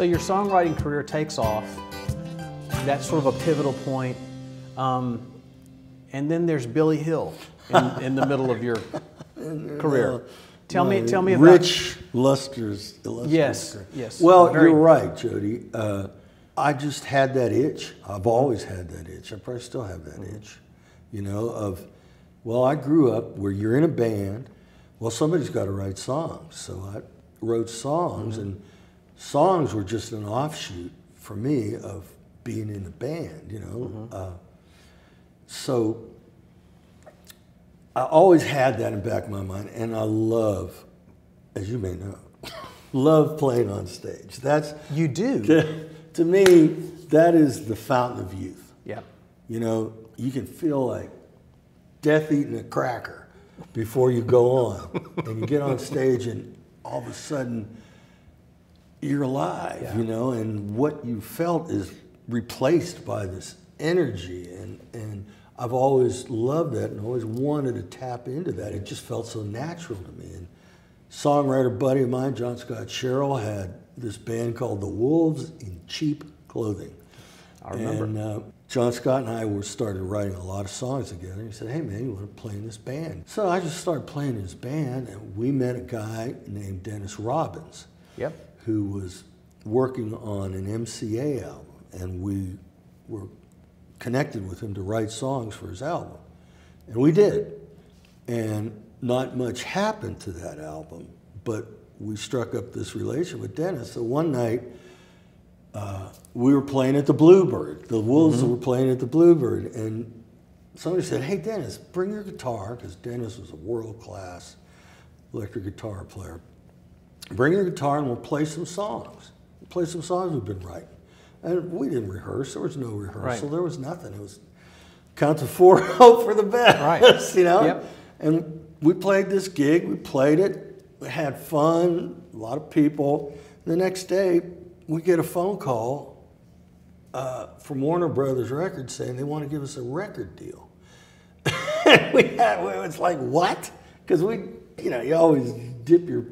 So your songwriting career takes off. That's sort of a pivotal point. And then there's Billy Hill in the middle of your career. Tell me about Rich, illustrious. Yes. Well, you're right, Jody. I just had that itch. I've always had that itch. I probably still have that itch, you know, well, I grew up where you're in a band. Well, somebody's got to write songs. So I wrote songs, and songs were just an offshoot for me of being in the band, you know. So I always had that in the back of my mind, and I love, as you may know, love playing on stage. You do. To me, that is the fountain of youth. Yeah. You know, you can feel like death eating a cracker before you go on, and you get on stage, and all of a sudden you're alive, you know, and what you felt is replaced by this energy, and I've always loved that and always wanted to tap into that. It just felt so natural to me. And songwriter buddy of mine, John Scott Sherrill, had this band called the Wolves in Cheap Clothing. I remember. And John Scott and I started writing a lot of songs together. He said, hey man, you want to play in this band? So I just started playing in his band, and we met a guy named Dennis Robbins, who was working on an MCA album, and we were connected with him to write songs for his album. And we did. And not much happened to that album, but we struck up this relation with Dennis. So one night, we were playing at the Bluebird. The Wolves were playing at the Bluebird, and somebody said, hey Dennis, bring your guitar, because Dennis was a world-class electric guitar player. Bring your guitar and we'll play some songs. We'll play some songs we've been writing. And we didn't rehearse. There was no rehearsal. There was nothing. It was count to 4, hope for the best, you know? And we played this gig. We played it. We had fun, a lot of people. The next day, we get a phone call from Warner Brothers Records saying they want to give us a record deal. It's like, what? Because you know, you always dip your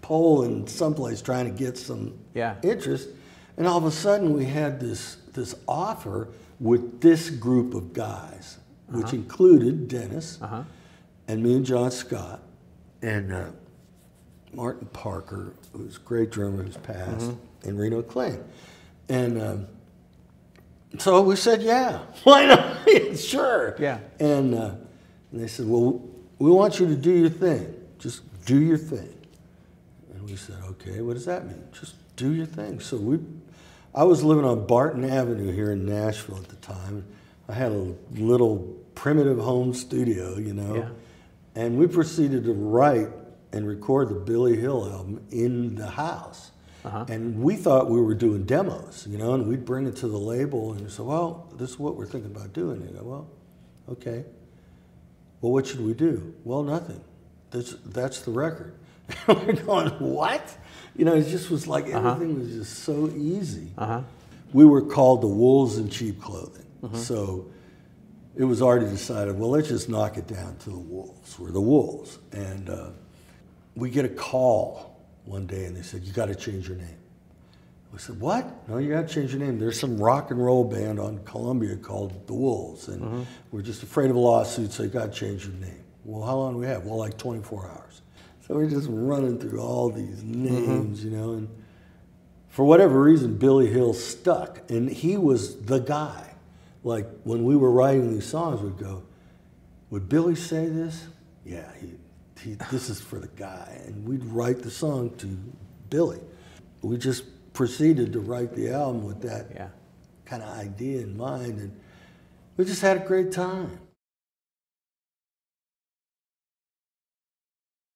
pole in someplace trying to get some interest. And all of a sudden, we had this offer with this group of guys, which included Dennis and me and John Scott and Martin Parker, who's a great drummer who's passed, and Reno Klein. And so we said, yeah, why not? Sure. Yeah. And they said, well, we want you to do your thing. Just do your thing. And we said, okay, what does that mean? Just do your thing. So I was living on Barton Avenue here in Nashville at the time. I had a little primitive home studio, you know, and we proceeded to write and record the Billy Hill album in the house. And we thought we were doing demos, you know, and we'd bring it to the label and say, well, this is what we're thinking about doing. And they go, well, okay. Well, what should we do? Well, nothing. That's the record. We're going, what? You know, it just was like everything was just so easy. We were called the Wolves in Cheap Clothing. So it was already decided, well, let's just knock it down to the Wolves. We're the Wolves. And we get a call one day, and they said, you got to change your name. We said, what? No, you got to change your name. There's some rock and roll band on Columbia called the Wolves, and we're just afraid of a lawsuit, so you got to change your name. Well, how long do we have? Well, like 24 hours. So we're just running through all these names, you know, and for whatever reason, Billy Hill stuck, and he was the guy. Like, when we were writing these songs, we'd go, would Billy say this? Yeah, this is for the guy. And we'd write the song to Billy. We just proceeded to write the album with that kind of idea in mind, and we just had a great time.